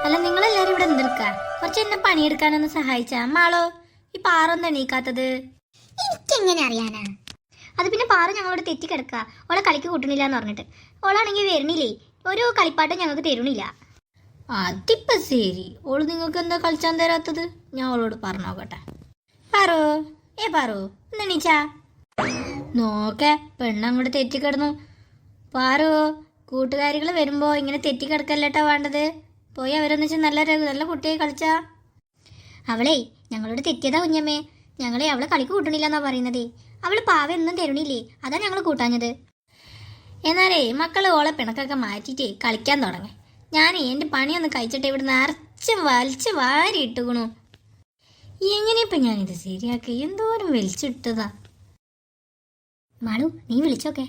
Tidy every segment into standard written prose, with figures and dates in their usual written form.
അല്ല നിങ്ങളെല്ലാരും ഇവിടെ എന്തെടുക്ക? കുറച്ച് എന്നെ പണിയെടുക്കാനൊന്ന് സഹായിച്ചാ. മാളോ, ഈ പാറൊന്നും എണീക്കാത്തത്? എനിക്കെങ്ങനെ അറിയാനാ? അത് പിന്നെ പാറ ഞങ്ങളോട് തെറ്റിക്കിടക്കുക. ഓളെ കളിക്ക് കൂട്ടണില്ല എന്ന് പറഞ്ഞിട്ട്. ഓളാണെങ്കിൽ വരണില്ലേ, ഒരു കളിപ്പാട്ടും ഞങ്ങൾക്ക് തരുന്നില്ല. അതിപ്പോ ശരി, ഓള് നിങ്ങൾക്ക് എന്താ കളിച്ചാൻ തരാത്തത്? ഞാൻ ഓളോട് പറഞ്ഞോക്കട്ടെ. പാറോ, പാറോ ഒന്ന് എണീച്ചാ. നോക്കേ, പെണ്ണങ്ങോട്ട് തെറ്റിക്കിടന്നു. പാറോ, കൂട്ടുകാരികൾ വരുമ്പോ ഇങ്ങനെ തെറ്റിക്കിടക്കല്ലേട്ടാ വേണ്ടത്. പോയി അവരെന്ന് വെച്ചാൽ നല്ല കുട്ടിയായി കളിച്ചാ. അവളെ ഞങ്ങളോട് തെറ്റിയതാ കുഞ്ഞമ്മേ. ഞങ്ങളെ അവളെ കളിക്ക് കൂട്ടണില്ല എന്നാ പറയുന്നതേ. അവള് പാവ ഒന്നും തരുണില്ലേ, അതാ ഞങ്ങൾ കൂട്ടാഞ്ഞത്. എന്നാലേ മക്കള് ഓളെ പിണക്കൊക്കെ മാറ്റിട്ടേ കളിക്കാൻ തുടങ്ങി. ഞാനേ എൻ്റെ പണിയൊന്ന് കഴിച്ചിട്ട് ഇവിടെ നിറച്ച് വലിച്ച് വാരി ഇട്ടുകണു. എങ്ങനെയപ്പോ ഞാനിത് ശരിയാക്കി? എന്തോരം വലിച്ചിട്ടതാ. മാളു, നീ വിളിച്ചോക്കെ.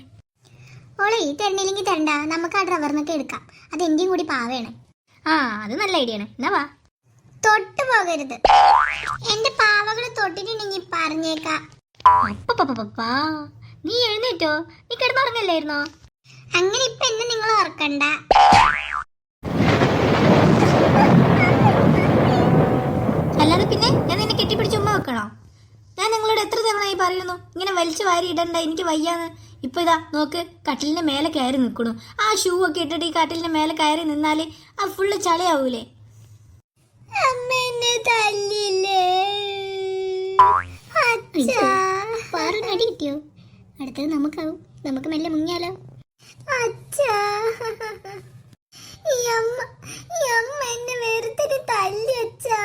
ഓളെ തരണില്ലെങ്കിൽ തരണ്ട, നമുക്ക് ആ ഡ്രൈവറിനൊക്കെ എടുക്കാം. അത് എന്റെയും കൂടി പാവയാണ്. ആ, അത് നല്ല ഐഡിയ ആണ്. എന്നാ വാ. തൊട്ടു പോകരുത്. എന്റെ പാവകള് തൊട്ടിട്ടുണ്ടെങ്കിൽ പറഞ്ഞേക്കാം. അപ്പ നീ എഴുന്നേറ്റോ? നീ കിടന്നുറങ്ങല്ലായിരുന്നോ? അങ്ങനെ ഇപ്പൊ എന്നെ നിങ്ങൾ ഓർക്കണ്ട. അല്ലാതെ പിന്നെ ഞാൻ നിന്നെ കെട്ടിപ്പിടിച്ച് ഉമ്മ വെക്കണോ? ഞാൻ നിങ്ങളോട് എത്ര തവണയായി പറയുന്നു ഇങ്ങനെ വലിച്ചു വാരി ഇടണ്ട, എനിക്ക് വയ്യാന്ന്. ഇപ്പൊ ഇതാ നോക്ക്, കട്ടിലിന്റെ മേലെ കയറി നിൽക്കണു. ആ ഷൂ ഒക്കെ ഇട്ടിട്ട് ഈ കട്ടിലിന്റെ മേലെ കയറി നിന്നാല് ആ ഫുള്ള് ചളിയാവൂലേ? അമ്മ എന്നെ തല്ലില്ലേ? അടി കിട്ടിയോ? അടുത്തത് നമുക്കാവും. നമുക്ക് മെല്ലെ മുങ്ങിയാലോ? അച്ഛാ, ഈ അമ്മ എന്നെ വെറുതെ തല്ലി അച്ഛാ.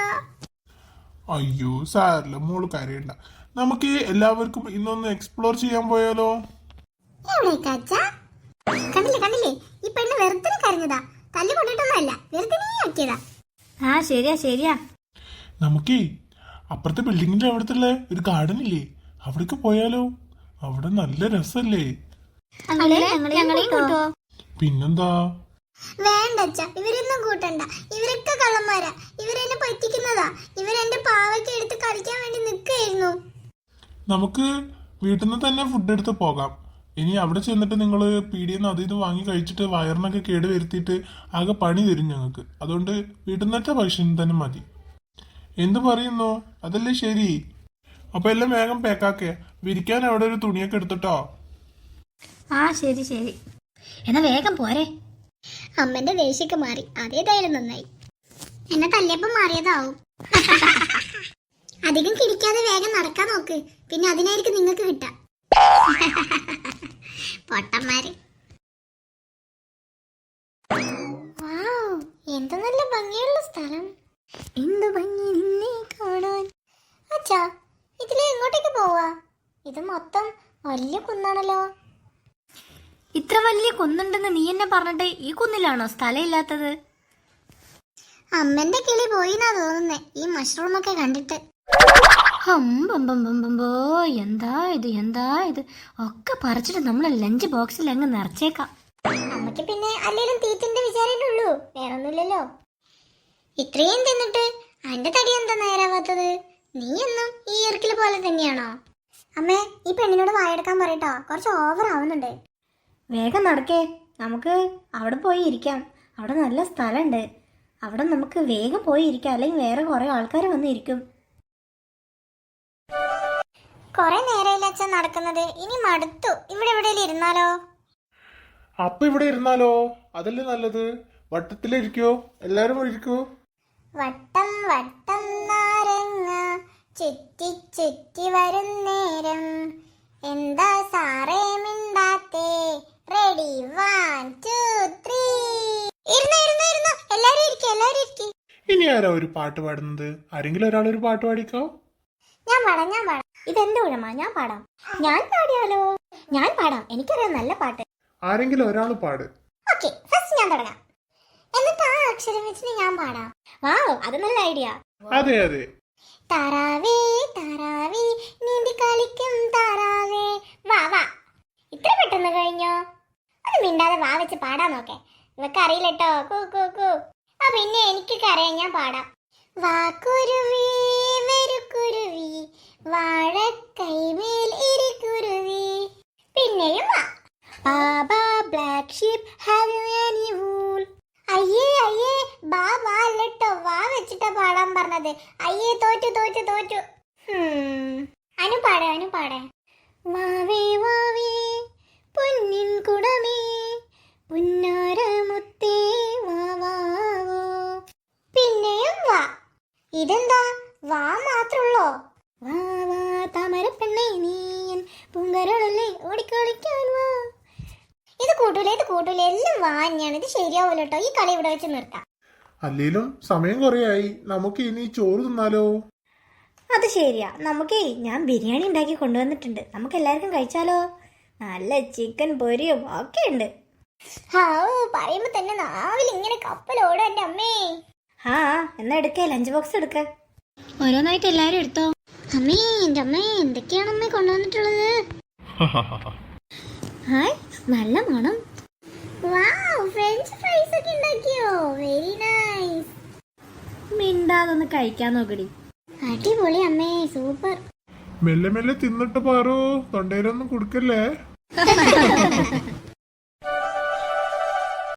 അയ്യോ സാരല്ല, മോള് കരയണ്ട. നമുക്ക് എല്ലാവർക്കും ഇന്നൊന്ന് എക്സ്പ്ലോർ ചെയ്യാൻ പോയാലോ? കണ്ടില്ലേ, ഈ പെണ്ണ് വെറുതെ കരഞ്ഞതാ. തല്ലി കൊണ്ടിട്ടൊന്നല്ല, വെറുതെ ആക്കിയതാ. ആ ശരിയാ. നമുക്കേ അപ്പുറത്തെ ബിൽഡിങ്ങിന്റെ അവിടത്തുള്ള ഒരു ഗാർഡൻ ഇല്ലേ, അവിടേക്ക് പോയാലോ? അവിടെ നല്ല രസല്ലേ? പിന്നെന്താ? വേണ്ട അച്ഛ, ഇവരൊന്നും കൂട്ടണ്ട. ഇവരൊക്കെ കള്ളന്മാരാ. ഇവരെന്നെ പറ്റിക്കുന്നതാ. ഇവരെന്റെ പാവയ്ക്ക് എടുത്ത് കളിക്കാൻ വേണ്ടി നിൽക്കായിരുന്നു. നമുക്ക് വീട്ടിൽ നിന്ന് തന്നെ ഫുഡ് എടുത്ത് പോകാം. ഇനി അവിടെ ചെന്നിട്ട് നിങ്ങൾ പീടിയെന്ന് അത് ഇത് വാങ്ങി കഴിച്ചിട്ട് വയറിനൊക്കെ കേട് വരുത്തിയിട്ട് ആകെ പണി തരും ഞങ്ങൾക്ക്. അതുകൊണ്ട് വീട്ടിൽ നിന്നത്തെ ഭക്ഷണം തന്നെ മതി. എന്ത് പറയുന്നു? അതല്ലേ ശരി? അപ്പൊ എല്ലാം വേഗം പേക്കാക്കെ. വിരിക്കാൻ അവിടെ ഒരു തുണിയൊക്കെ എടുത്തിട്ടോ. ആ ശരി. എന്നാ വേഗം പോരെ. അമ്മന്റെ ദേഷ്യമൊക്കെ മാറി. അതേതായാലും നന്നായി. എന്നെ തല്ലിയപ്പം മാറിയതാവും. അധികം കിടിക്കാതെ വേഗം നടക്കാൻ നോക്ക്. പിന്നെ അതിനായിരിക്കും നിങ്ങൾക്ക് കിട്ടാ. പൊട്ടന്മാര്. എന്ത് നല്ല ഭംഗിയുള്ള സ്ഥലം. എന്ത് ഭംഗി നിന്നെ കാണാൻ. അച്ഛാ, ഇതിലെ എങ്ങോട്ടേക്ക് പോവാ? ഇത് മൊത്തം വലിയ കുന്നാണല്ലോ. ഇത്ര വലിയ കുന്നുണ്ടെന്ന് നീ എന്നെ പറഞ്ഞിട്ട് ഈ കുന്നിലാണോ സ്ഥലം ഇല്ലാത്തത്? അമ്മന്റെ കിളി പോയിന്നാ തോന്നുന്നേ ഈ മഷ്റൂം ഒക്കെ കണ്ടിട്ട്. എന്താ ഇത് ഒക്കെ പറിച്ചിട്ട് നമ്മളെ ലഞ്ച് ബോക്സിൽ അങ്ങ് നിറച്ചേക്കാം. അമ്മക്ക് പിന്നെ അല്ലേലും തീറ്റിന്റെ വിചാരമേ ഉള്ളൂ, വേറൊന്നുമില്ലല്ലോ. ഇത്രയും തിന്നിട്ട് അന്റെ തടി എന്താ നേരാവാത്തത്? നീ എന്നും ഈ ഇറക്കില് പോലെ തന്നെയാണോ? അമ്മേ, ഈ പെണ്ണിനോട് വായെടുക്കാൻ പറയട്ടോ, കുറച്ച് ഓവർ ആവുന്നുണ്ട്. വേഗം നടക്കേ, നമുക്ക് അവിടെ പോയി ഇരിക്കാം. അവിടെ നല്ല സ്ഥലമുണ്ട്. അവിടെ നമുക്ക് വേഗം പോയി ഇരിക്കാം, അല്ലെങ്കിൽ വേറെ കുറെ ആൾക്കാർ വന്നിരിക്കും. കൊറേ നേരമില്ല അച്ഛൻ നടക്കുന്നത്. ഇനി മടുത്തു. ഇവിടെ എവിടെയെങ്കിലും ഇരുന്നാലോ? അപ്പൊ ഇവിടെ ഇരുന്നാലോ? അതല്ലേ നല്ലത്. വട്ടത്തിലിരിക്കോ? എല്ലാരും ഇരിക്കൂ. വട്ടം വട്ടം നാരങ്ങ ചുറ്റി ചുറ്റി വരും നേരം, എന്താ സാറേ മിണ്ടാത്തേ? റെഡി 1 2 3. ഇരുന്നു എല്ലാരും ഇരിക്കും. ഇനി ആരാ ഒരു പാട്ട് പാടുന്നത്? ആരെങ്കിലും ഒരാൾ ഒരു പാട്ട് പാടിക്കോ. ഞാൻ പാടാം. ഇതെന്റെ ഊഴമാ, ഞാൻ പാടാം. ഞാൻ പാടിയാലോ? ഞാൻ പാടാം, എനിക്കറിയാം നല്ല പാട്ട്. ആരെങ്കിലും ഒരാൾ പാട്. ഓക്കേ, ഫസ്റ്റ് ഞാൻ തുടങ്ങാം. എന്നിട്ട് ആ അക്ഷരം വെച്ചിട്ട് ഞാൻ പാടാം. വാവ്, അത് നല്ല ഐഡിയ. അതെ. താറാവേ താറാവേ നീന്തി കളിക്കും താറാവേ വാ. ഇത്ര പെട്ടെന്ന് കഴിഞ്ഞോ? അത് മിണ്ടാതെ വാ വെച്ച് പാടാൻ നോക്കേ. ഇവക്ക് അറിയില്ലട്ടോ. കൂ. ആ പിന്നെ എനിക്കൊക്കെ അറിയാം, ഞാൻ പാടാം. വാക്കുരുവി വരുക്കുരുവി വാഴക്കൈമേൽ ഇരിക്കുരുവി. പിന്നെയും വാ. Baba, black sheep, have you any wool? അയ്യേ ബാബാ, let നേരത്തെ പാടാൻ പറഞ്ഞത്? അയ്യേ, തോറ്റു തോറ്റു തോറ്റു. അനു പാടേ, അനു പാടേ. വാവേ വാവേ പൊന്നിൻ കുടമേ പുന്നാരമുത്തേ വാവാവോ. പിന്നെയും വാ. ഇതെന്താ വാ മാത്രുള്ളോ? വാ വാ താമരപ്പെണ്ണേ നീയൻ പൂങ്കരളല്ലേ ഓടിക്കളിക്കാൻ വാ. ഇത് കൂട്ടൂല, ഇത് കൂട്ടൂല, എല്ലാം വാ തന്നെയാണ്. ഇത് ശരിയാവൂല കേട്ടോ. ഈ കളി ഇവിടെ വെച്ച് നിർത്താം. അല്ലേലും സമയം കുറയായി, നമുക്ക് ഇനി ചോറ് തിന്നാലോ? അത് ശരിയാ. നമുക്കേ ഞാൻ ബിരിയാണി ഉണ്ടാക്കി കൊണ്ടുവന്നിട്ടുണ്ട്. നമുക്ക് എല്ലാവർക്കും കഴിച്ചാലോ? നല്ല ചിക്കൻ പൊരിയും ഒക്കെ ഉണ്ട്. പറയുമ്പോ തന്നെ നാവിൽ ഇങ്ങനെ കപ്പലോടും എന്റെ അമ്മേ. ആ എന്നാ എടുക്ക, ലഞ്ച് ബോക്സ് എടുക്ക. ഓരോന്നായിട്ട് എല്ലാരും എടുത്തോ. അമ്മേ, എന്റെ അമ്മേ, എന്തൊക്കെയാണ് അമ്മേ കൊണ്ടുവന്നിട്ടുള്ളത്? ഹായ്, നല്ല മണം. വാവ്, ഫ്രഞ്ച് ഫ്രൈസ് ഒക്കെ ഉണ്ടാക്കിയോ? Very nice. മിണ്ടാതൊന്ന് കഴിക്കാൻ നോക്കടി. അടിപൊളി അമ്മേ, സൂപ്പർ. മെല്ലെ മെല്ലെ തിന്നിട്ട് പാറോ, തൊണ്ടയിലൊന്നും കുടുക്കല്ലേ.